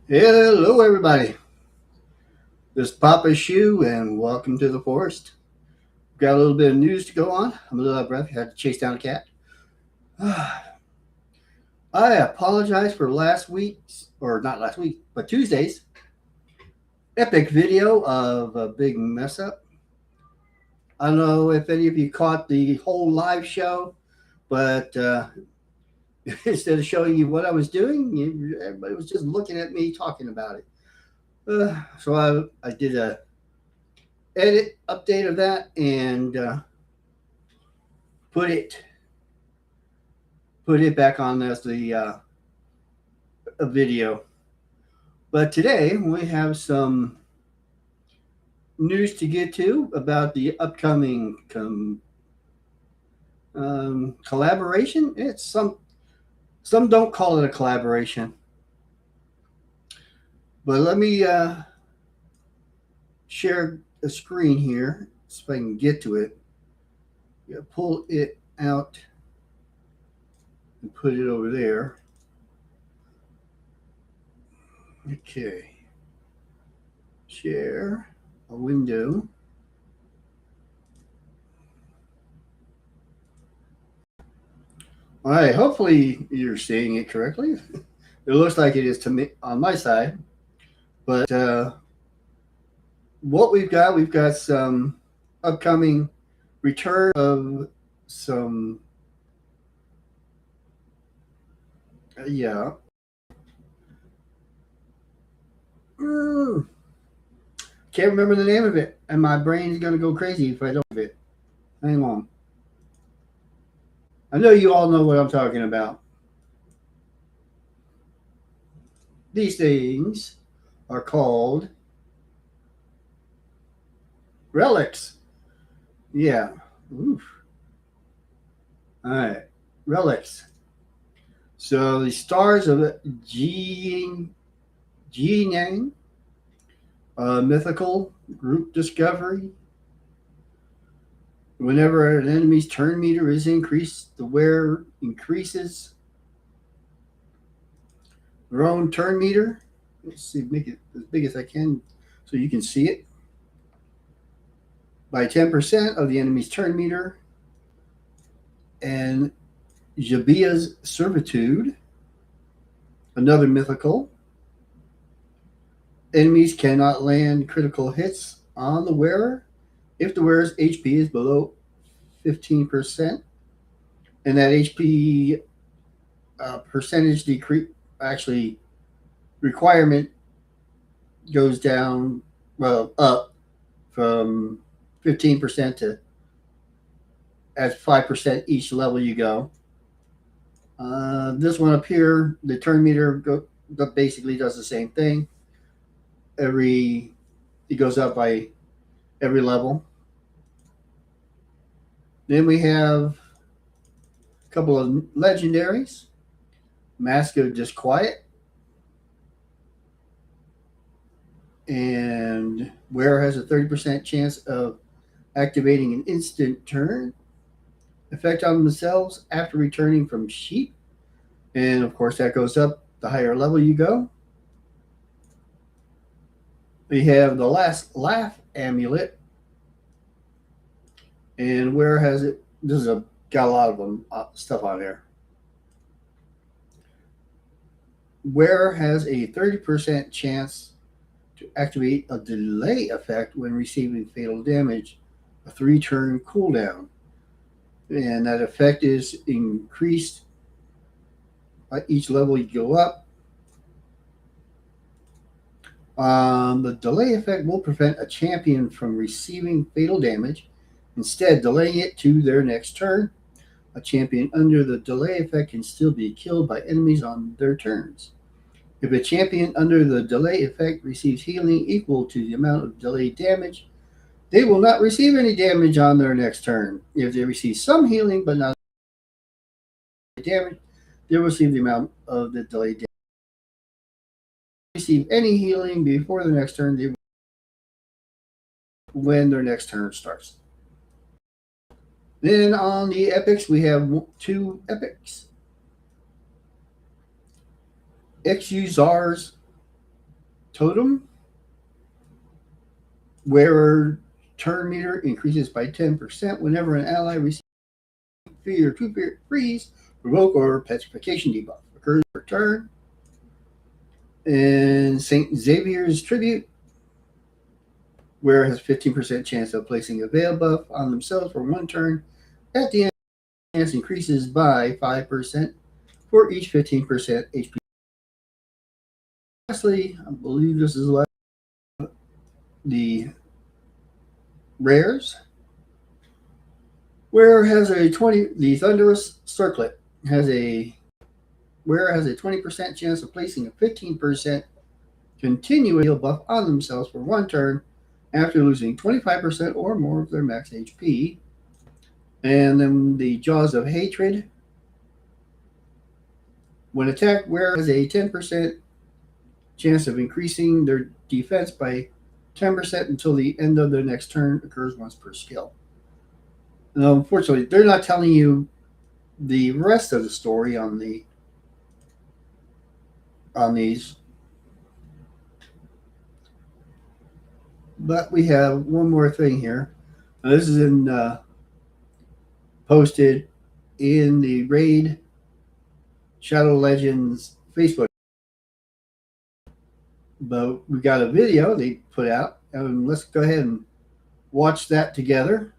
Hello, everybody. This is Papaschu, and welcome to the forest. Got a little bit of news to go on. I'm a little out of breath. Had to chase down a cat. I apologize for last week's, or not last week, but Tuesday's epic video of a big mess up. I don't know if any of you caught the whole live show, but instead of showing you what I was doing, everybody was just looking at me talking about it. So I did a edit update of that and put it back on as the a video. But today we have some news to get to about the upcoming collaboration. It's some don't call it a collaboration, but let me share a screen here so I can get to it. Yeah, pull it out and put it over there. Okay. Share a window. All right. Hopefully you're seeing it correctly. It looks like it is to me on my side. But what we've got some upcoming return of some, yeah. Mm, can't remember the name of it, and my brain's gonna go crazy if I don't have it. Hang on. I know you all know what I'm talking about. These things are called relics. Yeah. Oof. All right. Relics. So the stars of Jinang, mythical group discovery. Whenever an enemy's turn meter is increased, the wearer increases their own turn meter. Let's see, make it as big as I can so you can see it. By 10% of the enemy's turn meter. And Jabia's Servitude, another mythical. Enemies cannot land critical hits on the wearer if the wearer's HP is below 15%. And that HP percentage decrease, actually, requirement goes down, well, up from 15% to at 5% each level you go. This one up here, the turn meter basically does the same thing. It goes up by every level. Then we have a couple of legendaries. Mask of Disquiet, and wearer has a 30% chance of activating an instant turn effect on themselves after returning from sheep. And of course, that goes up the higher level you go. We have the Last Laugh Amulet, and where has it? This is got a lot of them stuff on there. Where has a 30% chance to activate a delay effect when receiving fatal damage, a 3-turn cooldown. And that effect is increased by each level you go up. The delay effect will prevent a champion from receiving fatal damage, instead delaying it to their next turn. A champion under the delay effect can still be killed by enemies on their turns. If a champion under the delay effect receives healing equal to the amount of delayed damage, they will not receive any damage on their next turn. If they receive some healing but not damage, they will receive the amount of the delayed damage. If they receive any healing before the next turn, they will when their next turn starts. Then on the epics, we have 2 epics. Exusar's totem. Wearer turn meter increases by 10% whenever an ally receives fear, two freeze, provoke, or petrification debuff. Occurs per turn. And St. Xavier's Tribute. Wearer has 15% chance of placing a veil buff on themselves for one turn. At the end, the chance increases by 5% for each 15% HP. Lastly, I believe this is the rares. Where has a 20? The Thunderous Circlet has a where has a 20% chance of placing a 15% continuous heal buff on themselves for one turn after losing 25% or more of their max HP. And then the Jaws of Hatred. When attacked, wearer has a 10% chance of increasing their defense by 10% until the end of their next turn. Occurs once per skill. Now, unfortunately, they're not telling you the rest of the story on these. But we have one more thing here. Now, this is posted in the Raid Shadow Legends Facebook. But we got a video they put out, and let's go ahead and watch that together.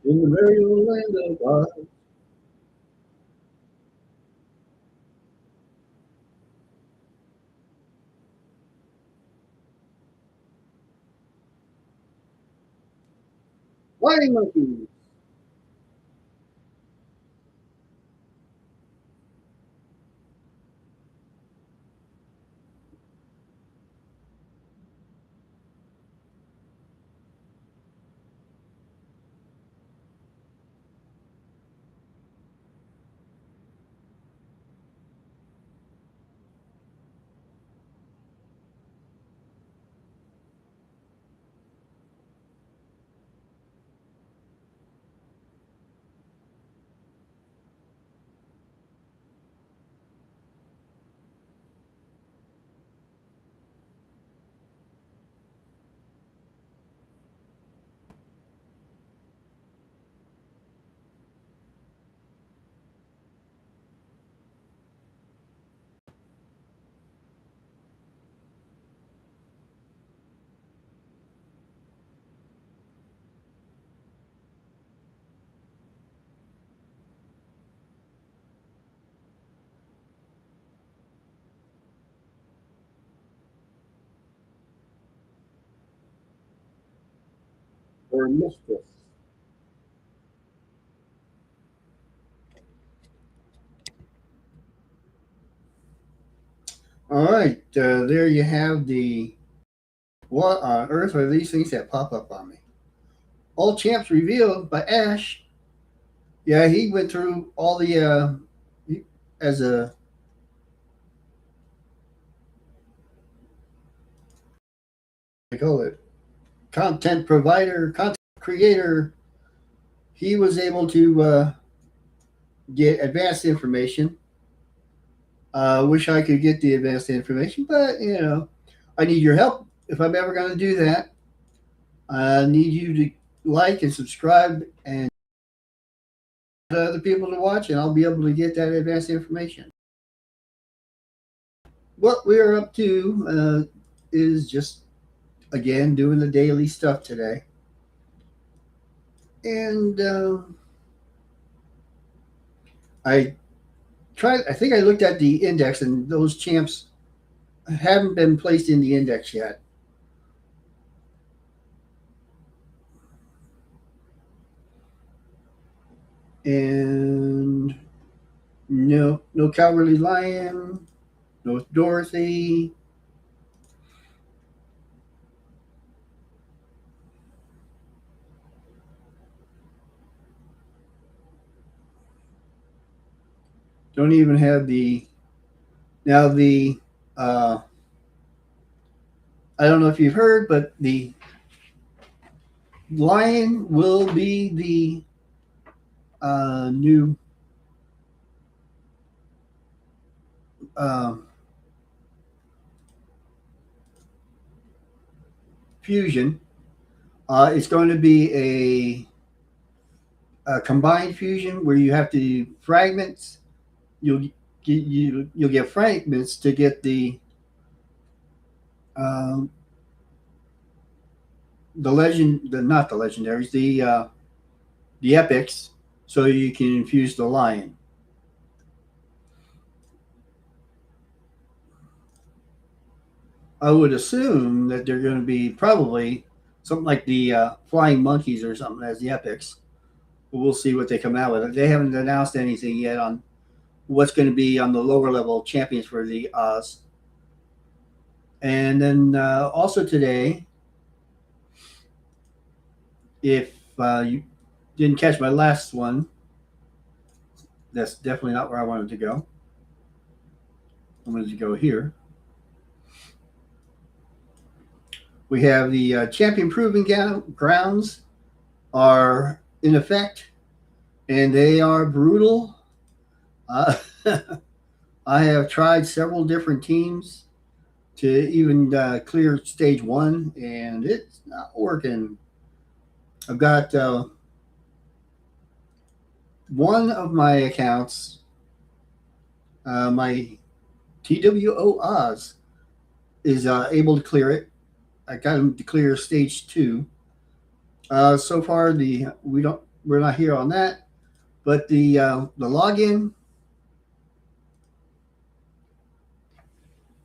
In the very old land of Oz. Flying monkeys. Or mistress. All right, there you have the what on earth are these things that pop up on me? All champs revealed by Ash. Yeah, he went through all the as a I call it content provider, content creator. He was able to get advanced information. Wish I could get the advanced information, but I need your help if I'm ever going to do that. I need you to like and subscribe and other people to watch, and I'll be able to get that advanced information. What we are up to is just again doing the daily stuff today, and I tried. I think I looked at the index, and those champs haven't been placed in the index yet. And no Cowardly Lion, no Dorothy. Don't even have the now the. Uh, I don't know if you've heard, but the Lion will be the new um, fusion. It's going to be a combined fusion where you have to fragments. You'll you'll get fragments to get um, the legend, the not the legendaries, the epics, so you can infuse the lion. I would assume that they're going to be probably something like the flying monkeys or something as the epics. But we'll see what they come out with. They haven't announced anything yet on what's going to be on the lower level champions for the Oz. And then also today, if you didn't catch my last one, that's definitely not where I wanted to go. I wanted to go here. We have the champion proving grounds are in effect, and they are brutal. Uh, I have tried several different teams to even clear stage one, and it's not working. I've got one of my accounts, my TWO Oz, is able to clear it. I got him to clear stage two. So far, we're not here on that, but the login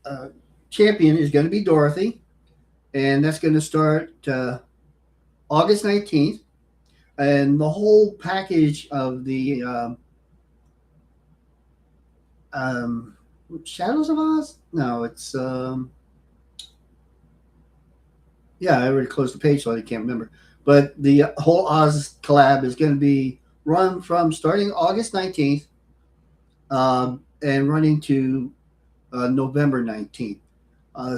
uh, champion is going to be Dorothy, and that's going to start August 19th. And the whole package of the um, Shadows of Oz? No, it's yeah, I already closed the page, so I can't remember. But the whole Oz collab is going to be run from starting August 19th and running to November 19th.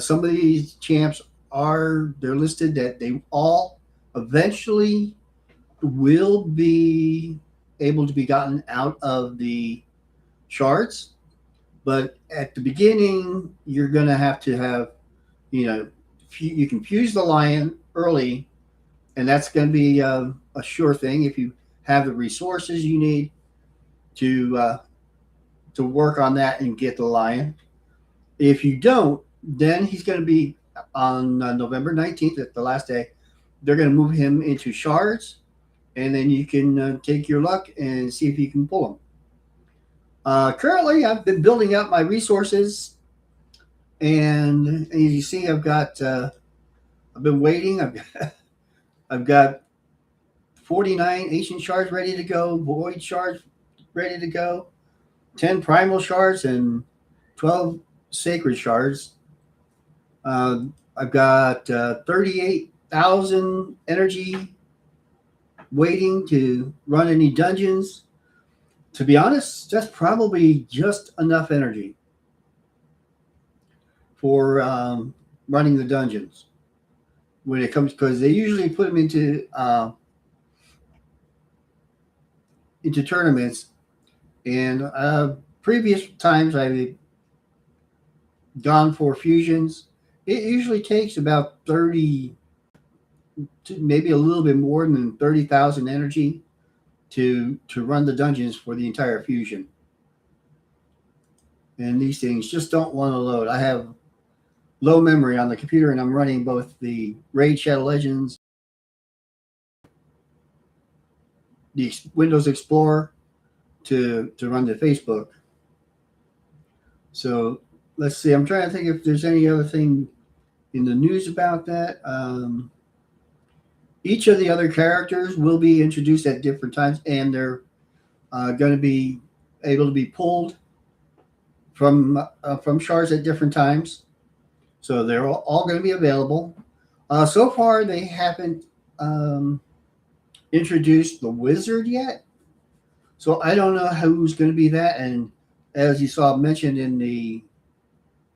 Some of these champs they're listed that they all eventually will be able to be gotten out of the shards. But at the beginning, you're going to have, you know, you can fuse the lion early, and that's going to be a sure thing if you have the resources you need to to work on that and get the lion. If you don't, then he's going to be on November 19th, at the last day. They're going to move him into shards, and then you can take your luck and see if you can pull him. Currently, I've been building up my resources, and as you see, I've been waiting. I've got 49 ancient shards ready to go, void shards ready to go, 10 primal shards, and 12 sacred shards. I've got 38,000 energy waiting to run any dungeons. To be honest, that's probably just enough energy for running the dungeons when it comes, because they usually put them into tournaments. And previous times I've gone for fusions. It usually takes about 30, maybe a little bit more than 30,000 energy to run the dungeons for the entire fusion. And these things just don't want to load. I have low memory on the computer, and I'm running both the Raid Shadow Legends, the Windows Explorer, to run the Facebook. So let's see. I'm trying to think if there's any other thing in the news about that. Each of the other characters will be introduced at different times, and they're going to be able to be pulled from shards at different times. So they're all going to be available. So far, they haven't um, introduced the wizard yet. So I don't know who's going to be that. And as you saw mentioned in the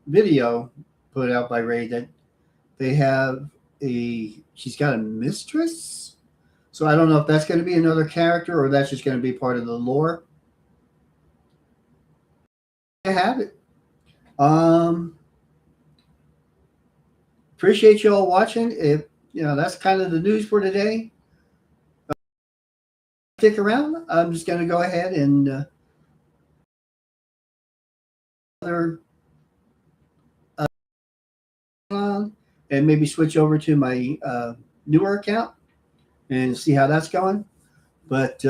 video put out by Ray, that they have she's got a mistress. So I don't know if that's going to be another character or that's just going to be part of the lore. I have it. Appreciate you all watching. If that's kind of the news for today. Stick around. I'm just going to go ahead and other and maybe switch over to my newer account and see how that's going. But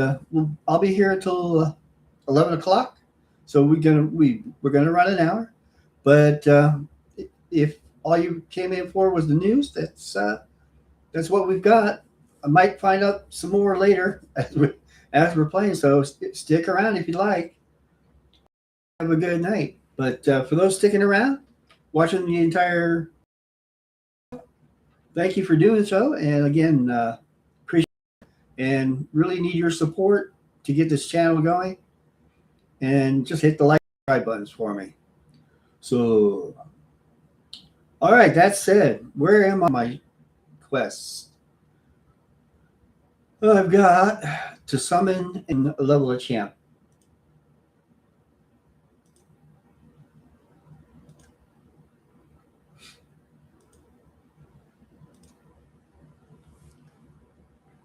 I'll be here until 11 o'clock. So we're gonna run an hour. But if all you came in for was the news, that's what we've got. I might find out some more later as we're playing. So stick around if you like. Have a good night. But for those sticking around, watching the entire, thank you for doing so. And again, appreciate it and really need your support to get this channel going. And just hit the like and subscribe buttons for me. So, all right, that said, where am I on my quests? Well, I've got to summon and level a champ.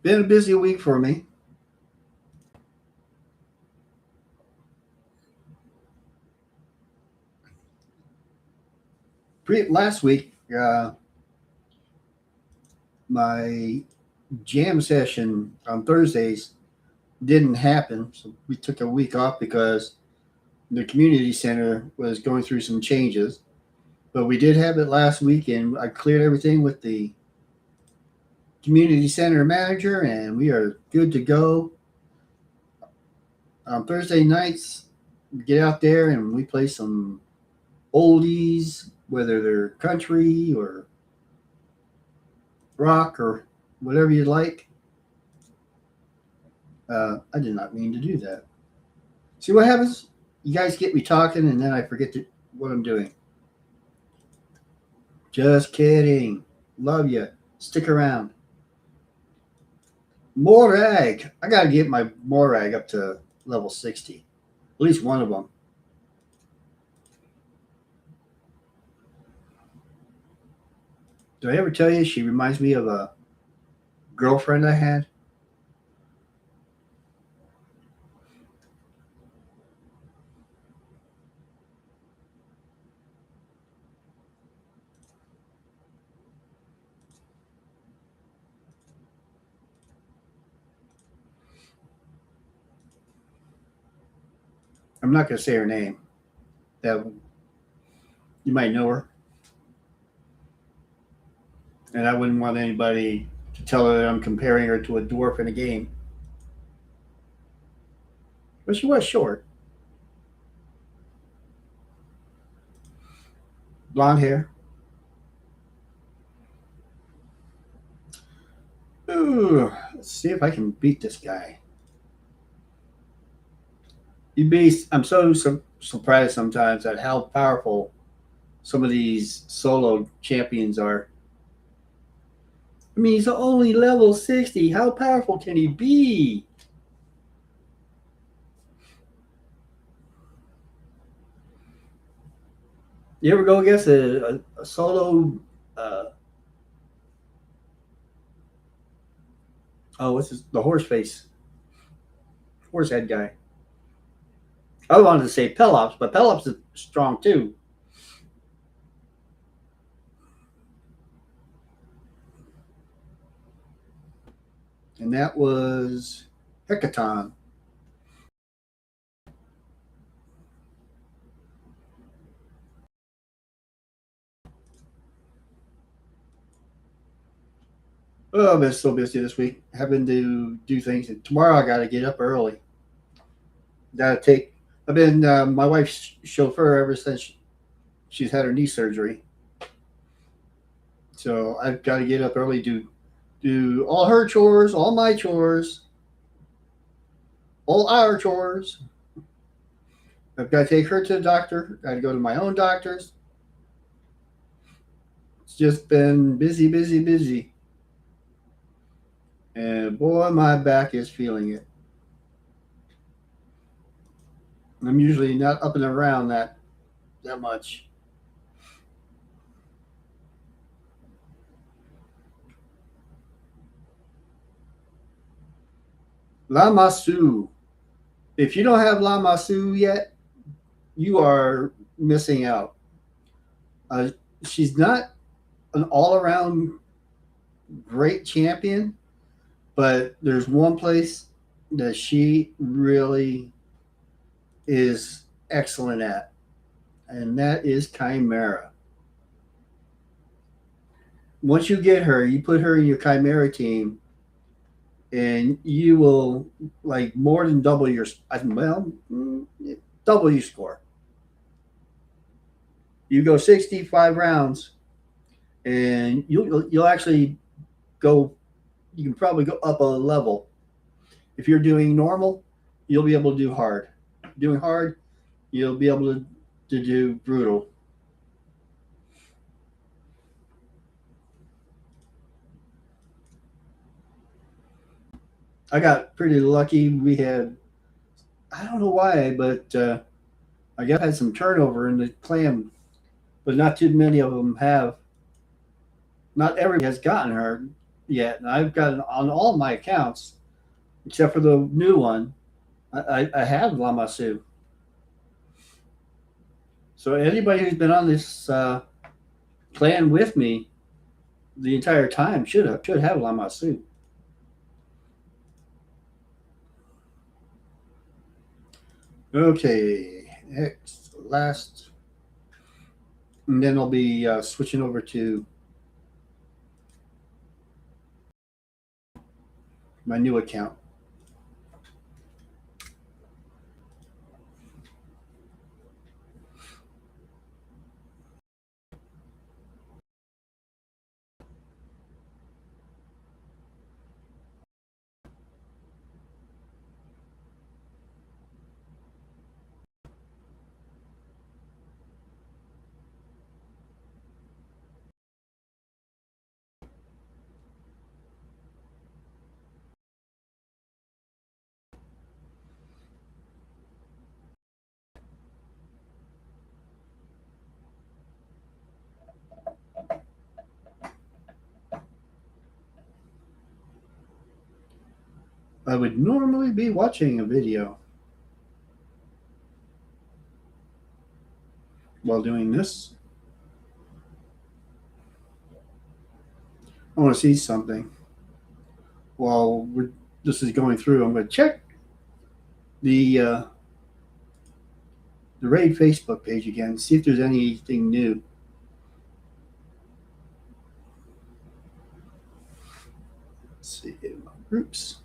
Been a busy week for me. Last week, my jam session on Thursdays didn't happen. So we took a week off because the community center was going through some changes. But we did have it last week, and I cleared everything with the community center manager, and we are good to go. On Thursday nights, we get out there and we play some oldies, whether they're country or rock or whatever you like. I did not mean to do that. See what happens? You guys get me talking, and then I forget what I'm doing. Just kidding. Love you. Stick around. Morag. I got to get my Morag up to level 60. At least one of them. Did I ever tell you she reminds me of a girlfriend I had? I'm not going to say her name. That you might know her. And I wouldn't want anybody to tell her that I'm comparing her to a dwarf in a game. But she was short. Blonde hair. Ooh, let's see if I can beat this guy. I'm so surprised sometimes at how powerful some of these solo champions are. I mean, he's only level 60. How powerful can he be? You ever go against a solo? What's the horse head guy? I wanted to say Pelops, but Pelops is strong too. And that was Hecaton. Oh, I've been so busy this week, having to do things. And tomorrow I got to get up early. Got to take. I've been my wife's chauffeur ever since she's had her knee surgery. So I've got to get up early, do all her chores, all my chores, all our chores. I've got to take her to the doctor. Got to go to my own doctors. It's just been busy, busy, busy. And boy, my back is feeling it. I'm usually not up and around that much. La Masu. If you don't have La Masu yet, you are missing out. Uh, she's not an all around great champion, but there's one place that she really is excellent at, and that is Chimera. Once you get her, you put her in your Chimera team, and you will like more than double your well, double your score. You go 65 rounds, and you'll actually go. You can probably go up a level. If you're doing normal, you'll be able to do hard. Doing hard, you'll be able to do brutal. I got pretty lucky. We had, I don't know why, but I guess I had some turnover in the clan, but not too many of them have. Not everybody has gotten her yet. And I've gotten on all my accounts, except for the new one. I have Lamasu. So anybody who's been on this clan with me the entire time should have Lamasu. Okay, next, last, and then I'll be switching over to my new account. I would normally be watching a video while doing this. I want to see something while this is going through. I'm going to check the uh, the Raid Facebook page again, see if there's anything new. Let's see groups.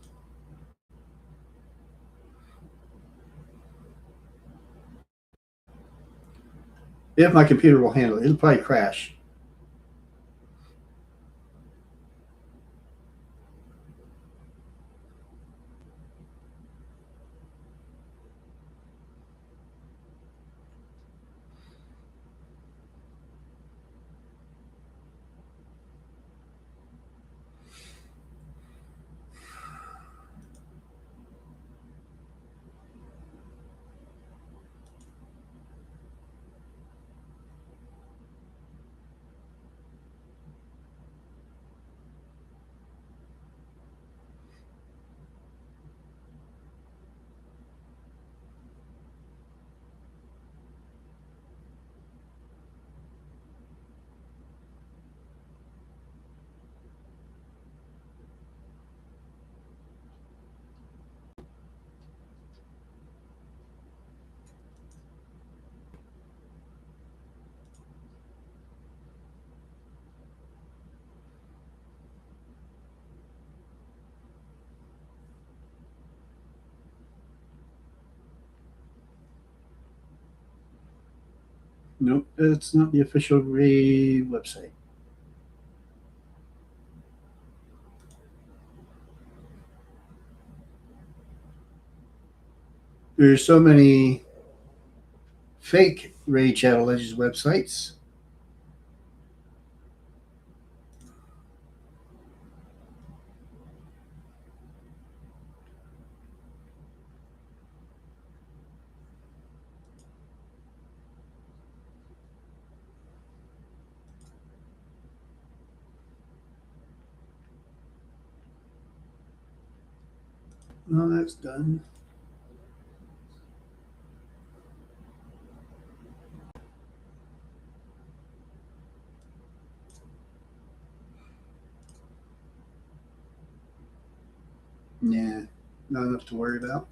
If my computer will handle it, it'll probably crash. Nope, it's not the official Ray website. There's so many fake Ray Shadow Legends websites. Well, that's done. Nah, not enough to worry about.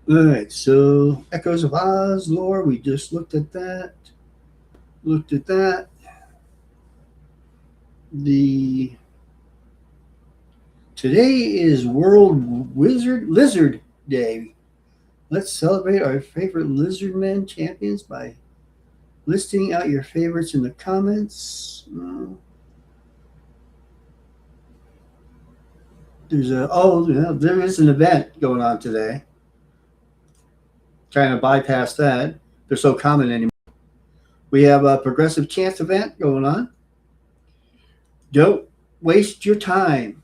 All right, so Echoes of Oz lore. We just looked at that. Looked at that. The Today is World Lizard Day. Let's celebrate our favorite Lizardmen champions by listing out your favorites in the comments. There is an event going on today. Trying to bypass that. They're so common anymore. We have a progressive chance event going on. Don't waste your time.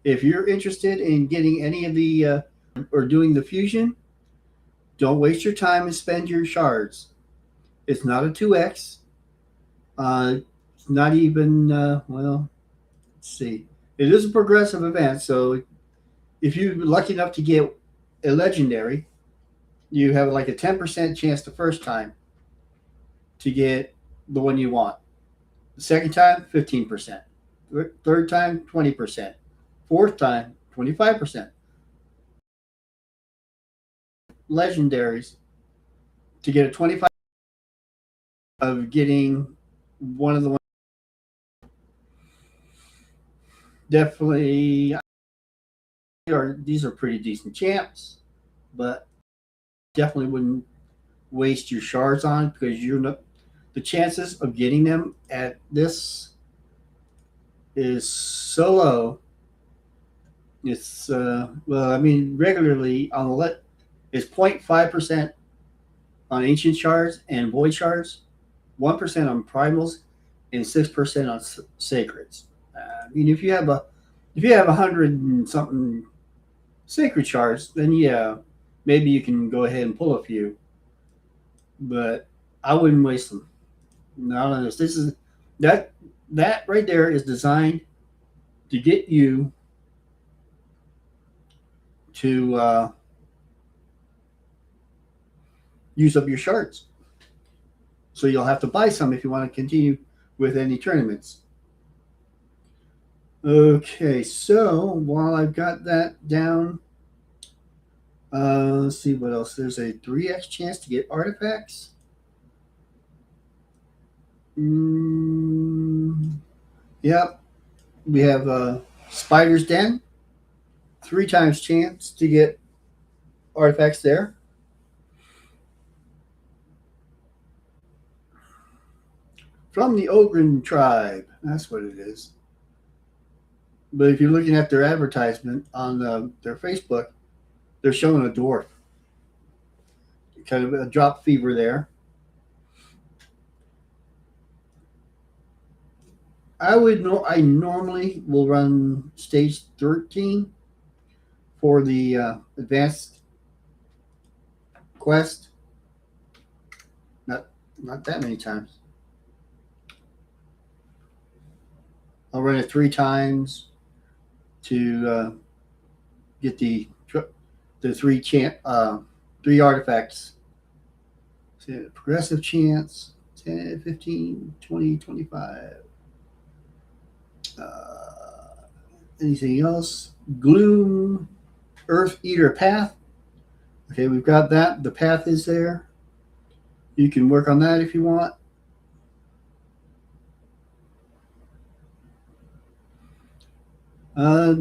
If you're interested in getting any of the or doing the fusion, don't waste your time and spend your shards. It's not a 2x. It's not even, let's see. It is a progressive event, so if you're lucky enough to get a legendary, you have like a 10% chance the first time to get the one you want. The second time, 15%. Third time, 20%. Fourth time, 25%. Legendaries to get a 25 of getting one of the ones. Definitely, these are pretty decent champs, but definitely wouldn't waste your shards on because you're not. The chances of getting them at this is so low. It's regularly on the it's 0.5% on ancient shards and void shards, 1% on primals, and 6% on sacreds. If you have 100 and something sacred shards, then yeah, maybe you can go ahead and pull a few, but I wouldn't waste them. Not on this. This is that that right there is designed to get you to use up your shards. So you'll have to buy some if you want to continue with any tournaments. Okay, so while I've got that down, let's see what else. There's a 3x chance to get artifacts. Yep, we have Spider's Den. 3 times chance to get artifacts there. From the Ogren tribe. That's what it is. But if you're looking at their advertisement on their Facebook, they're showing a dwarf. Kind of a drop fever there. I normally will run stage 13 for the advanced quest. Not Not that many times. I'll run it 3 times to get the three artifacts. So progressive chance 10, 15, 20, 25. Uh, Anything else? Gloom, Earth Eater Path. Okay, we've got that. The path is there. You can work on that if you want.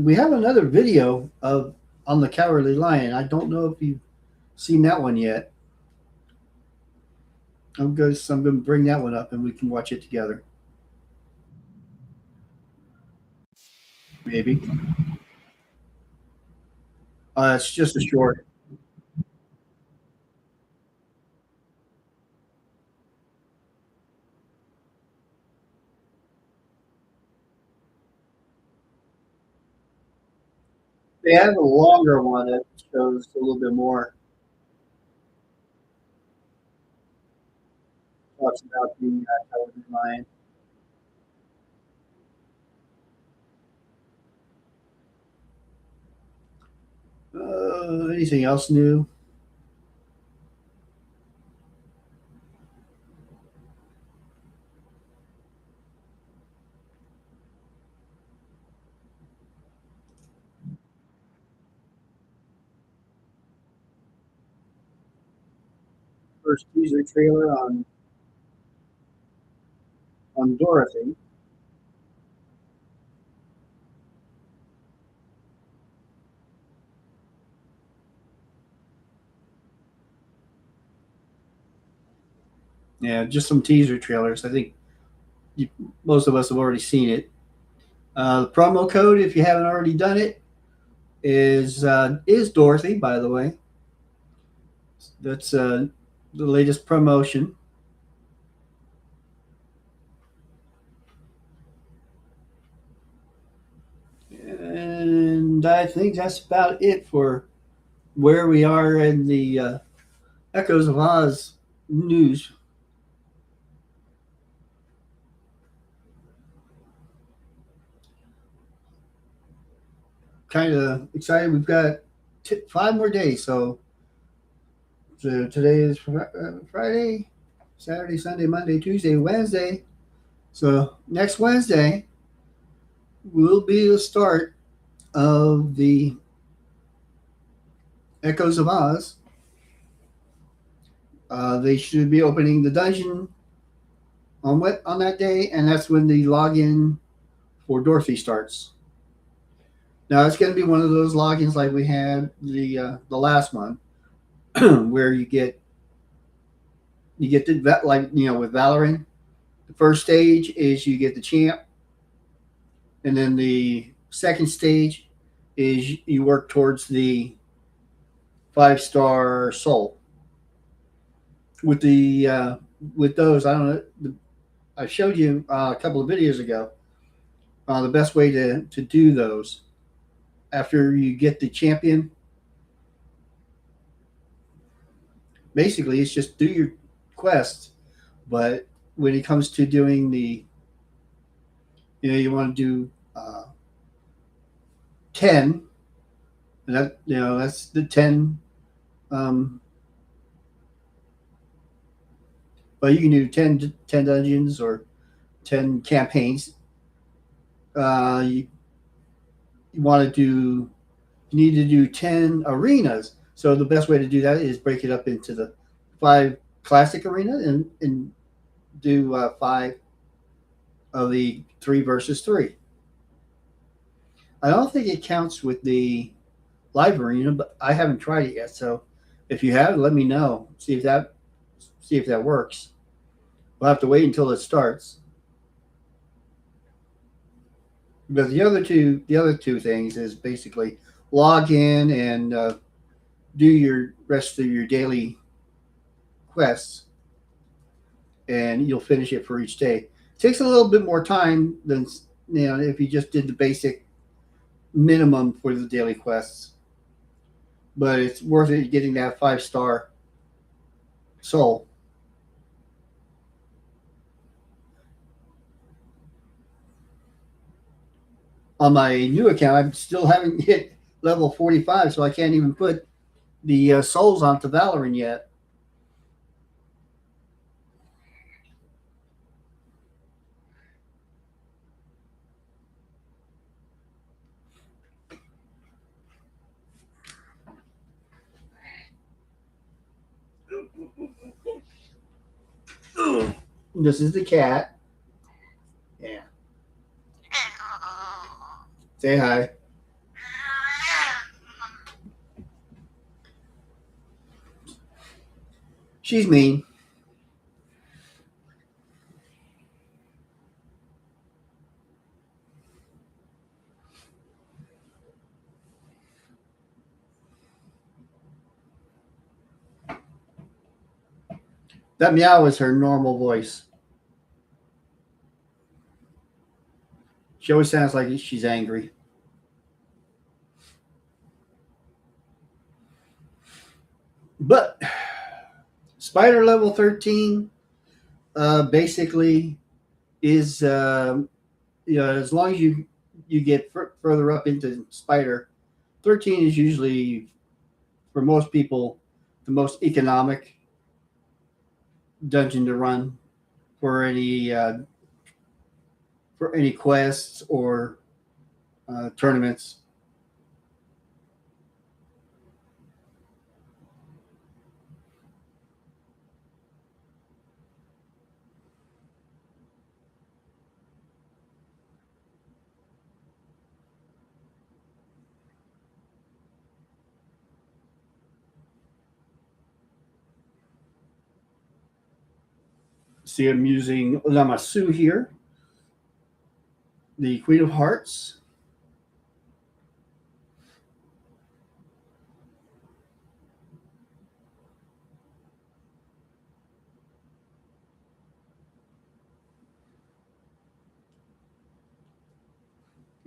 We have another video of on the Cowardly Lion. I don't know if you've seen that one yet. I'm going to bring that one up and we can watch it together. Maybe. It's just a short. They have a longer one that shows a little bit more. Talks about the Cowardly Lion. Anything else new? First teaser trailer on Dorothy. Yeah, just some teaser trailers. I think you, most of us have already seen it. The promo code, if you haven't already done it, is Dorothy. By the way, that's the latest promotion. And I think that's about it for where we are in the Echoes of Oz news. Kind of excited. We've got 5 more days. So today is Friday, Saturday, Sunday, Monday, Tuesday, Wednesday. So next Wednesday will be the start of the Echoes of Oz. They should be opening the dungeon on that day, and that's when the login for Dorothy starts. Now it's going to be one of those logins like we had the last one, where you get the like with Valorant. The first stage is you get the champ, and then the second stage is you work towards the 5-star soul. With the with those, I don't know. I showed you a couple of videos ago the best way to do those. After you get the champion, basically it's just do your quests. But when it comes to doing you want to do 10, and that's the 10. Um, but you can do 10 dungeons or 10 campaigns. You want to do you need to do 10 arenas. So the best way to do that is break it up into the 5 classic arena and do 5 of the 3 versus 3. I don't think it counts with the live arena, but I haven't tried it yet. So if you have, let me know. See if that works. We'll have to wait until it starts. But the other two things is basically log in and do your rest of your daily quests, and you'll finish it for each day. It takes a little bit more time than if you just did the basic minimum for the daily quests, but it's worth it getting that 5-star soul. On my new account, I still haven't hit level 45, so I can't even put the souls onto Valorant yet. This is the cat. Yeah. Say hi. She's mean. That meow is her normal voice. She always sounds like she's angry. But Spider level 13 basically is, as long as you get further up into Spider, 13 is usually, for most people, the most economic dungeon to run for any quests or tournaments. See, I'm using Lamasu here, the Queen of Hearts.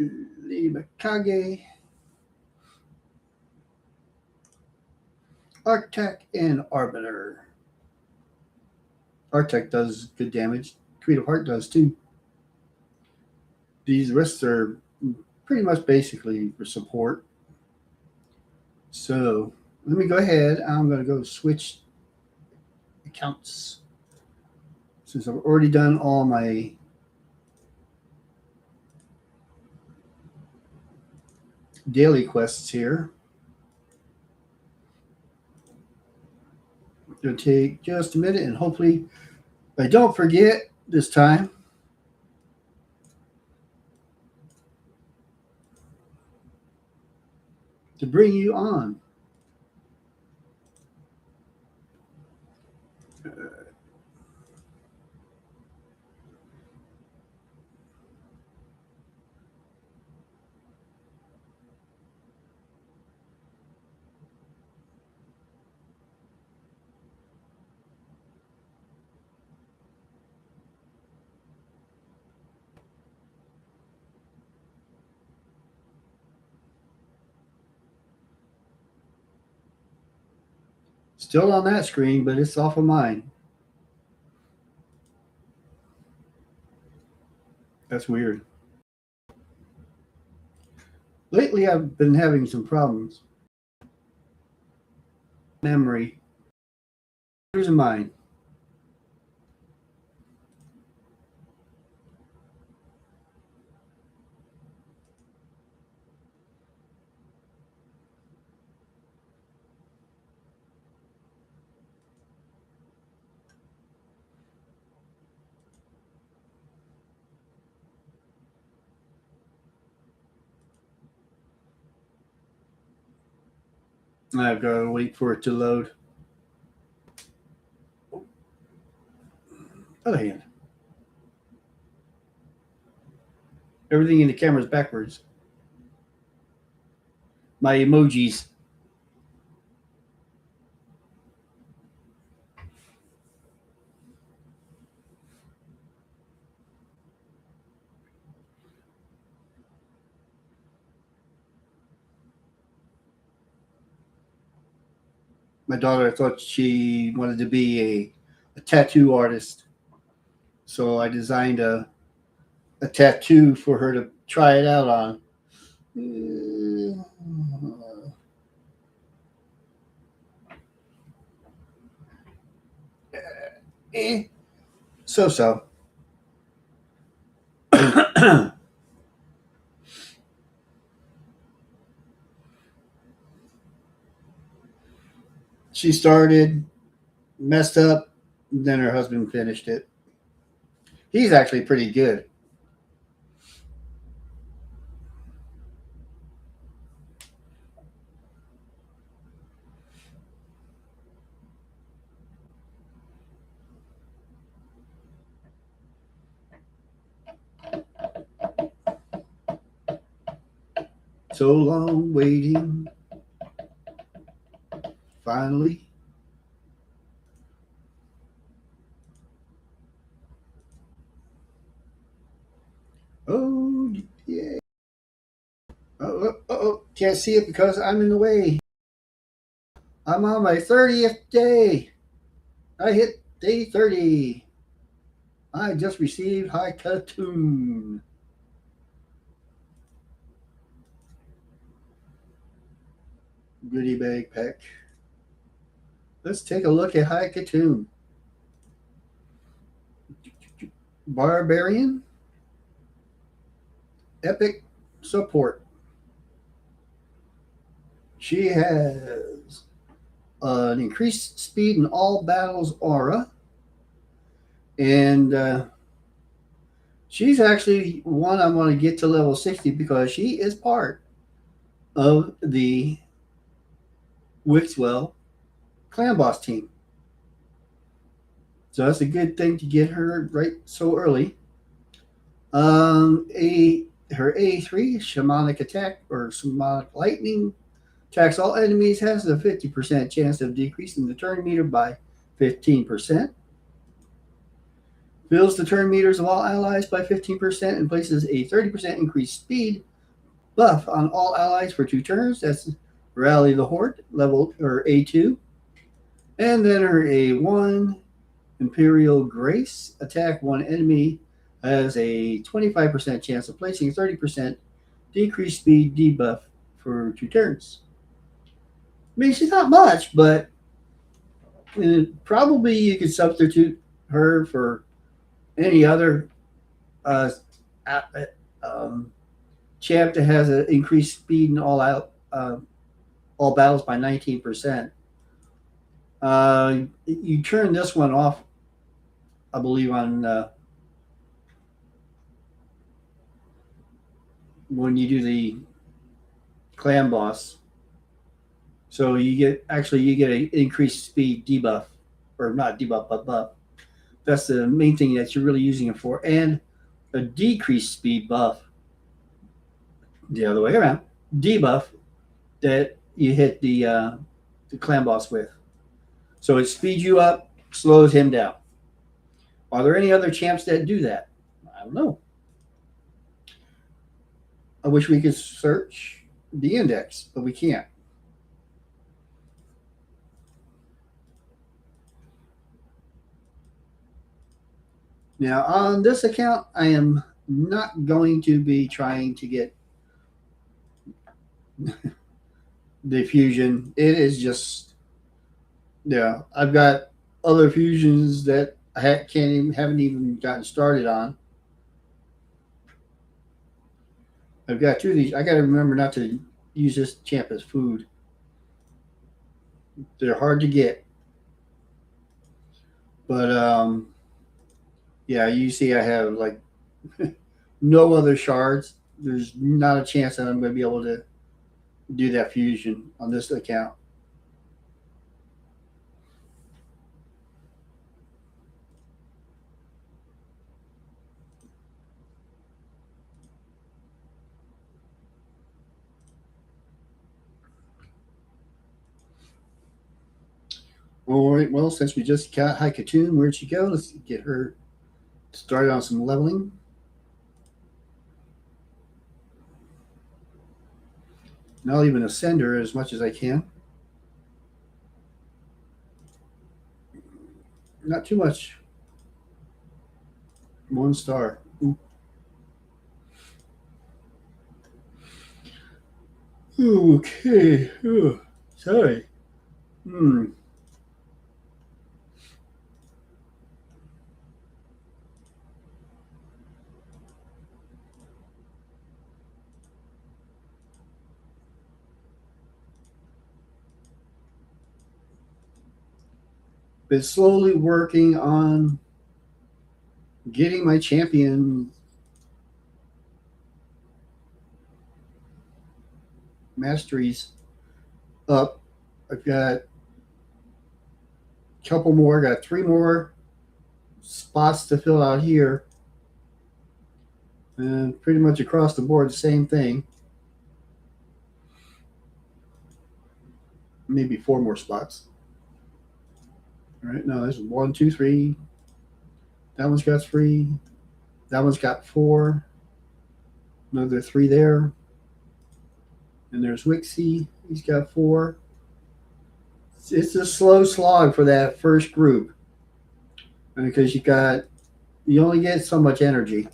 Libakage, Arctech, and Arbiter. Arctech does good damage. Queen of Heart does too. These rest are pretty much basically for support. So let me go ahead. I'm going to go switch accounts since I've already done all my daily quests here. It'll take just a minute, and hopefully I don't forget this time. To bring you on. Still on that screen, but it's off of mine. That's weird. Lately, I've been having some problems. Memory. Here's mine. I've got to wait for it to load. Other hand. Everything in the camera is backwards. My emojis. My daughter thought she wanted to be a tattoo artist. So I designed a tattoo for her to try it out on. Eh, so so. She started, messed up, then her husband finished it. He's actually pretty good. So long waiting, finally. Oh, yeah. Oh, can't see it because I'm in the way. I'm on my 30th day. I hit day 30. I just received high cartoon. Goodie bag pack. Let's take a look at high cartoon. Barbarian. Epic support. She has an increased speed in all battles aura. And she's actually one I want to get to level 60 because she is part of the Wixwell clan boss team. So that's a good thing to get her right so early. A Her A3 shamanic attack or shamanic lightning attacks all enemies, has a 50% chance of decreasing the turn meter by 15%. Fills the turn meters of all allies by 15% and places a 30% increased speed buff on all allies for 2 turns. That's Rally the Horde, level or A2. And then her A1 Imperial Grace, attack one enemy, has a 25% chance of placing 30% decreased speed debuff for 2 turns. I mean, she's not much, but probably you could substitute her for any other uh, um, champ that has an increased speed in all battles by 19%. You turn this one off, I believe, on when you do the clan boss. So you get an increased speed debuff, or not debuff, but buff. That's the main thing that you're really using it for, and a decreased speed buff. The other way around, debuff that you hit the clan boss with. So it speeds you up, slows him down. Are there any other champs that do that? I don't know. I wish we could search the index, but we can't. Now, on this account, I am not going to be trying to get the fusion. It is just, yeah, I've got other fusions that haven't even gotten started on. I've got 2 of these. I got to remember not to use this champ as food. They're hard to get, but yeah, you see, I have like no other shards. There's not a chance that I'm going to be able to do that fusion on this account. All right, well, since we just got Haikatun, where'd she go? Let's get her started on some leveling. And I'll even ascend her as much as I can. Not too much. 1 star. Ooh. Okay. Oh, sorry. Hmm. Been slowly working on getting my champion masteries up. I've got a couple more. Got three more spots to fill out here, and pretty much across the board, the same thing. Maybe four more spots. All right, no, there's one, two, three. That one's got three. That one's got four. Another three there. And there's Wixie. He's got four. It's a slow slog for that first group because you only get so much energy.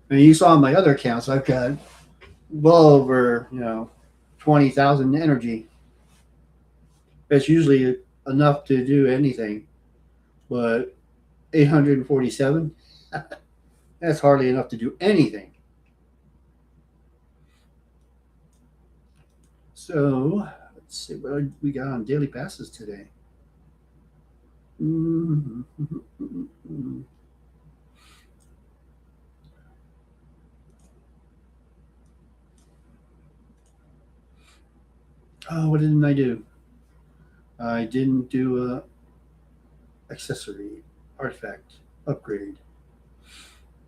And you saw on my other accounts, I've got well over 20,000 energy. That's usually enough to do anything, but 847, that's hardly enough to do anything. So let's see what we got on daily passes today. Mm-hmm. Oh, what didn't I do? I didn't do a accessory artifact upgrade.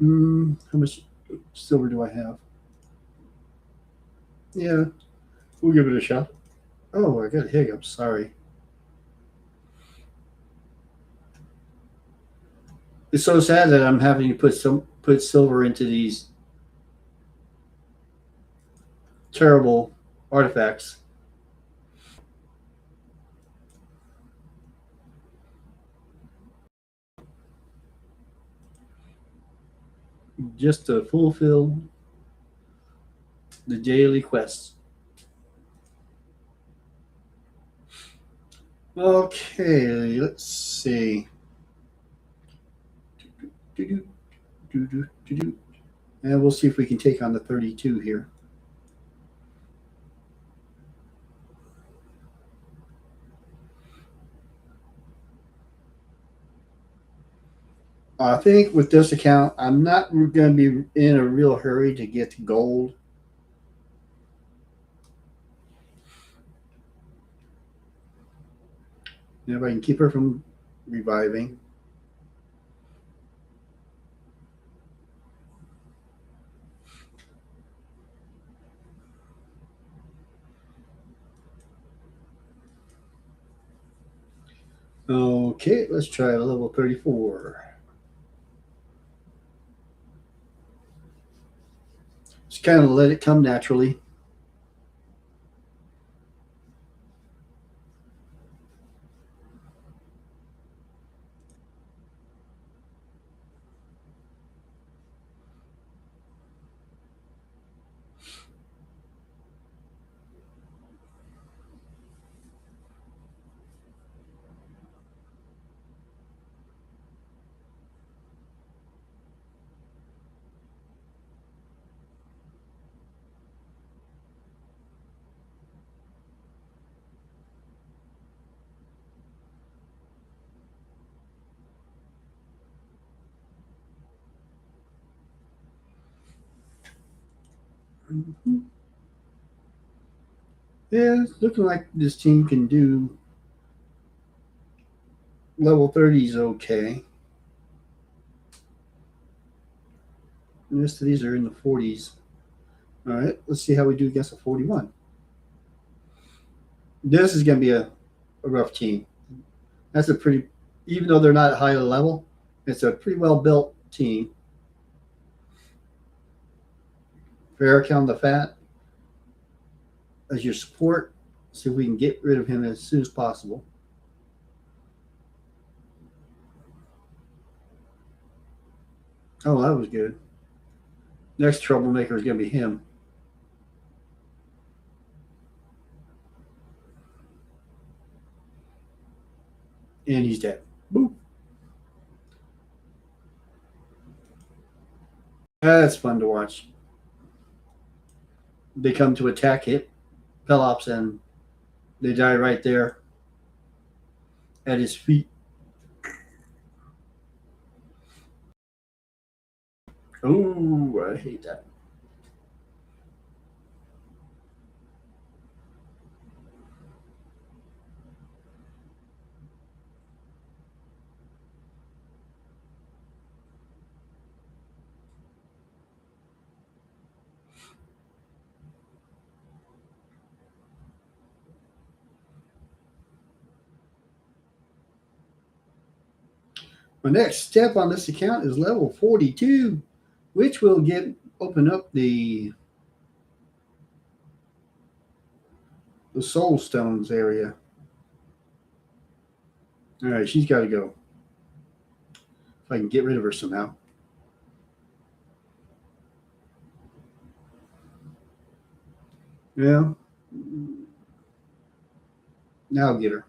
How much silver do I have? Yeah, we'll give it a shot. Oh, I got a hiccup. Sorry. It's so sad that I'm having to put silver into these terrible artifacts. Just to fulfill the daily quests. Okay, let's see. And we'll see if we can take on the 32 here. I think with this account, I'm not going to be in a real hurry to get gold. If I can keep her from reviving. Okay, let's try level 34. Just kind of let it come naturally. Mm-hmm. Yeah, it's looking like this team can do level 30s okay. Most of these are in the 40s. All right, let's see how we do against a 41. This is going to be a rough team. That's a pretty, even though they're not high level, it's a pretty well built team. Farrakhan the Fat as your support. See if we can get rid of him as soon as possible. Oh, that was good. Next troublemaker is going to be him. and he's dead. Boop. That's fun to watch. They come to attack it, Pelops, and they die right there at his feet. Oh, I hate that. My next step on this account is level 42, which will open up the soul stones area. All right, she's got to go. If I can get rid of her somehow. Yeah. Now I'll get her.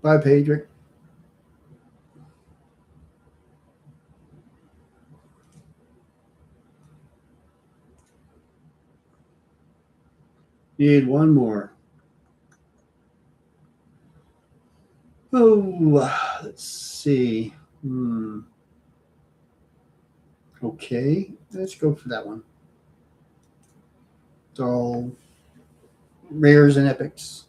Bye, Pedrick. Need one more. Oh, let's see. Okay, let's go for that one. It's all rares and epics.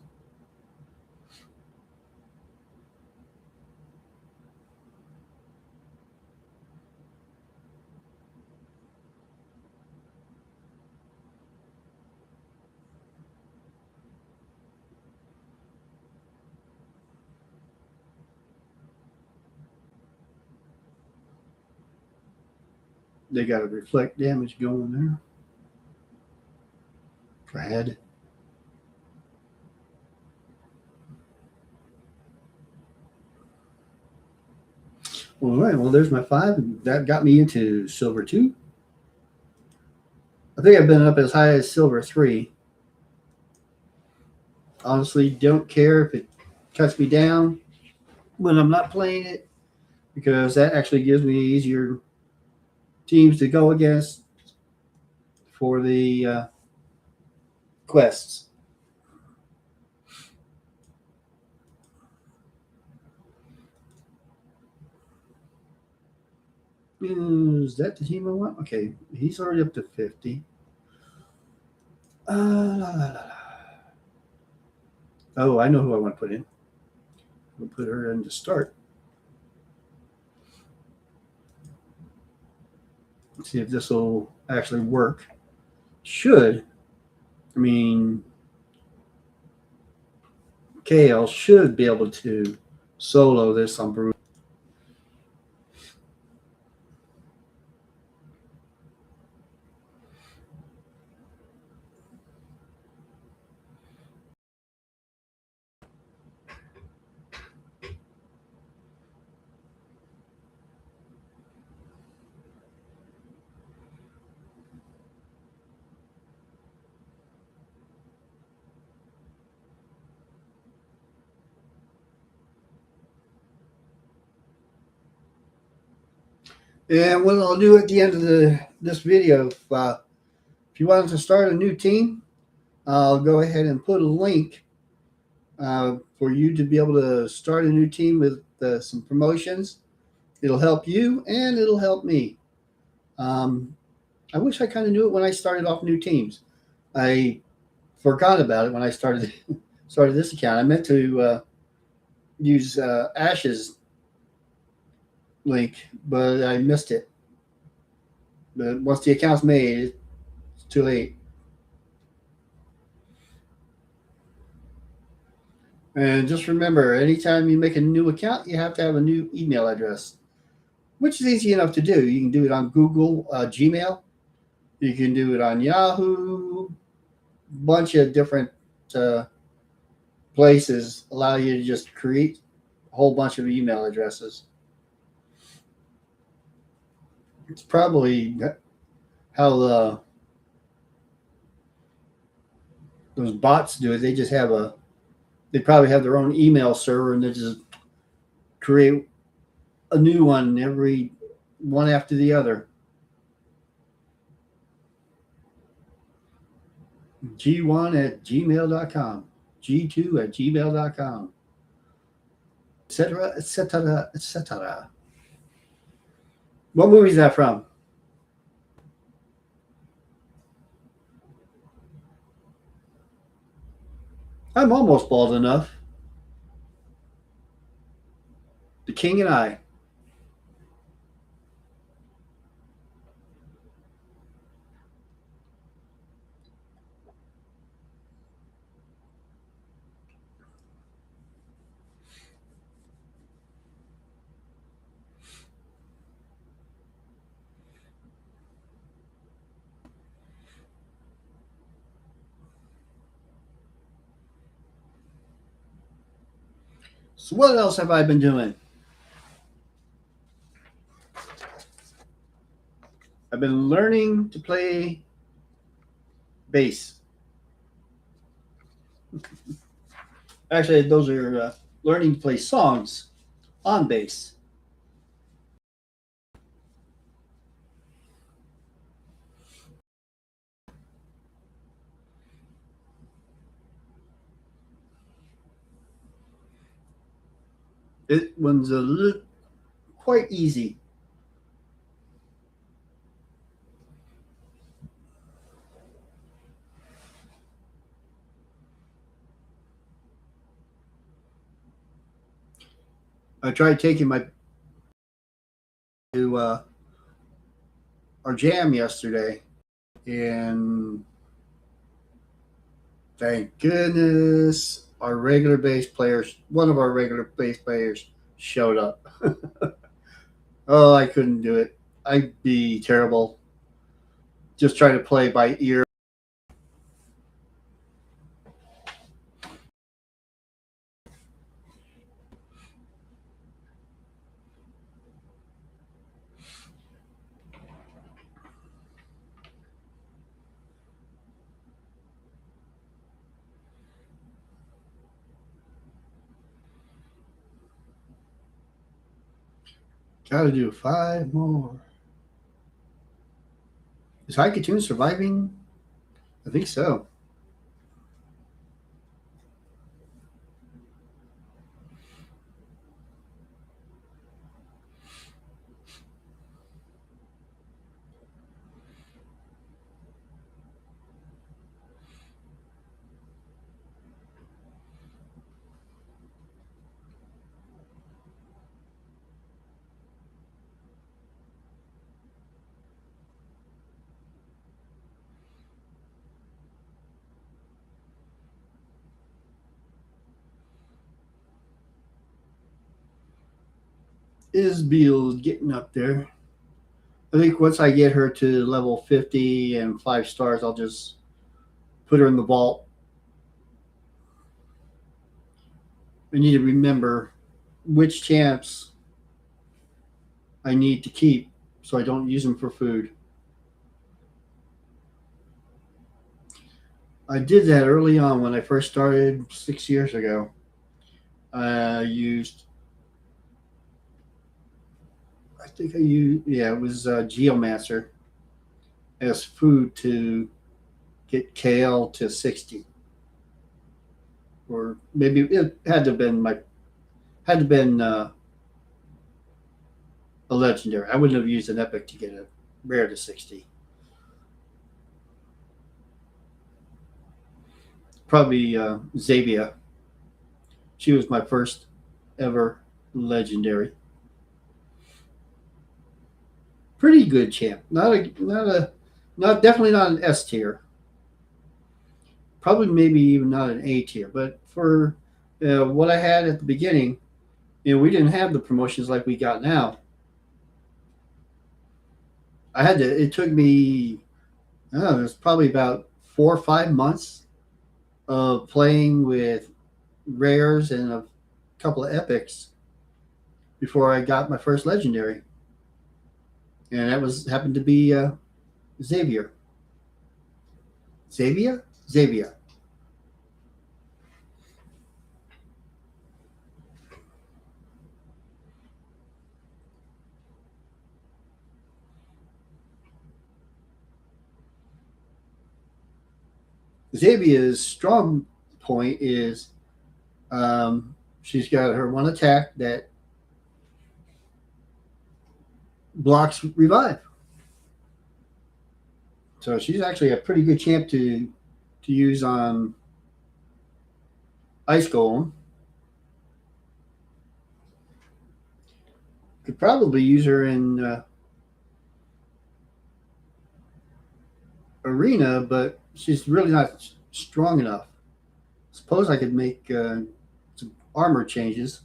They got a reflect damage going there. Brad. All right, well, there's my 5. That got me into silver 2. I think I've been up as high as silver 3. Honestly, don't care if it cuts me down when I'm not playing it, because that actually gives me easier teams to go against for the quests. Is that the team I want? Okay, he's already up to 50. La, la, la. Oh, I know who I want to put in. We'll put her in to start. Let's see if this will actually work. Should. I mean, Kale should be able to solo this on Bruce. And what I'll do at the end of this video, if you wanted to start a new team, I'll go ahead and put a link for you to be able to start a new team with some promotions. It'll help you and it'll help me. I wish I kind of knew it when I started off new teams. I forgot about it when I started this account. I meant to use Ash's link, but I missed it. But once the account's made, it's too late. And just remember, anytime you make a new account, you have to have a new email address, which is easy enough to do. You can do it on Google Gmail. You can do it on Yahoo. Bunch of different places allow you to just create a whole bunch of email addresses. It's probably how those bots do it. They probably have their own email server and they just create a new one every one after the other. G1 at gmail.com, G2 at gmail.com, etc., etc., etc. What movie is that from? I'm almost bald enough. The King and I. So what else have I been doing? I've been learning to play bass. Actually, those are learning to play songs on bass. It was quite easy. I tried taking my to our jam yesterday, and thank goodness one of our regular bass players, showed up. Oh, I couldn't do it. I'd be terrible. Just trying to play by ear. Gotta do 5 more. Is Haikatune surviving? I think so. Isbeel getting up there. I think once I get her to level 50 and 5 stars, I'll just put her in the vault. I need to remember which champs I need to keep so I don't use them for food. I did that early on when I first started 6 years ago. I used, yeah, it was Geomancer as food to get KL to 60. Or maybe it had to have been a legendary. I wouldn't have used an epic to get a rare to 60. Probably Xavier. She was my first ever legendary. Pretty good champ. Not definitely not an S tier. Probably maybe even not an A tier. But for what I had at the beginning, we didn't have the promotions like we got now. I had to. It took me. I don't know, it was probably about 4 or 5 months of playing with rares and a couple of epics before I got my first legendary, and that was happened to be Xavier. Xavier. Xavier's strong point is she's got her one attack that blocks revive. So she's actually a pretty good champ to use on Ice Golem. Could probably use her in Arena, but she's really not strong enough. Suppose I could make some armor changes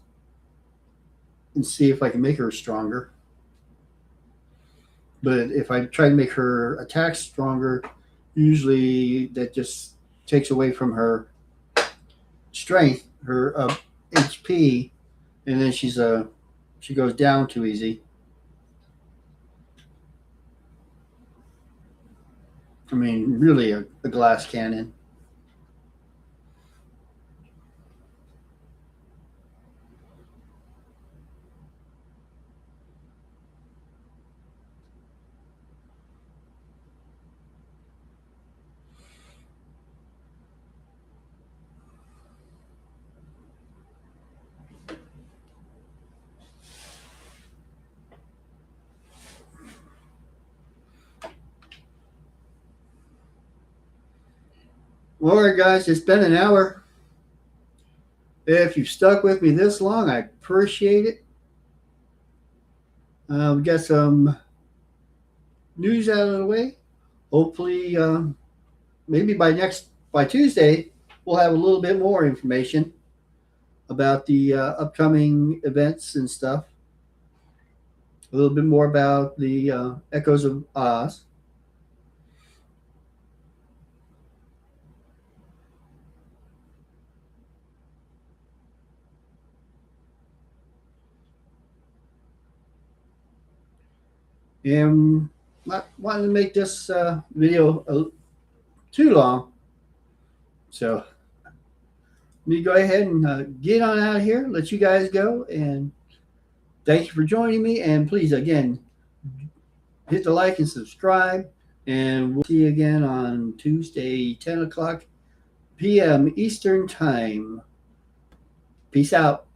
and see if I can make her stronger. But if I try to make her attack stronger, usually that just takes away from her strength, her HP, and then she goes down too easy. I mean, really a glass cannon. All right, guys, it's been an hour. If you've stuck with me this long, I appreciate it. We got some news out of the way. Hopefully, maybe by Tuesday, we'll have a little bit more information about the upcoming events and stuff. A little bit more about the Echoes of Oz. And not wanting to make this video too long. So let me go ahead and get on out of here, let you guys go, and thank you for joining me. And please, again, hit the like and subscribe. And we'll see you again on Tuesday, 10 o'clock p.m. Eastern Time. Peace out.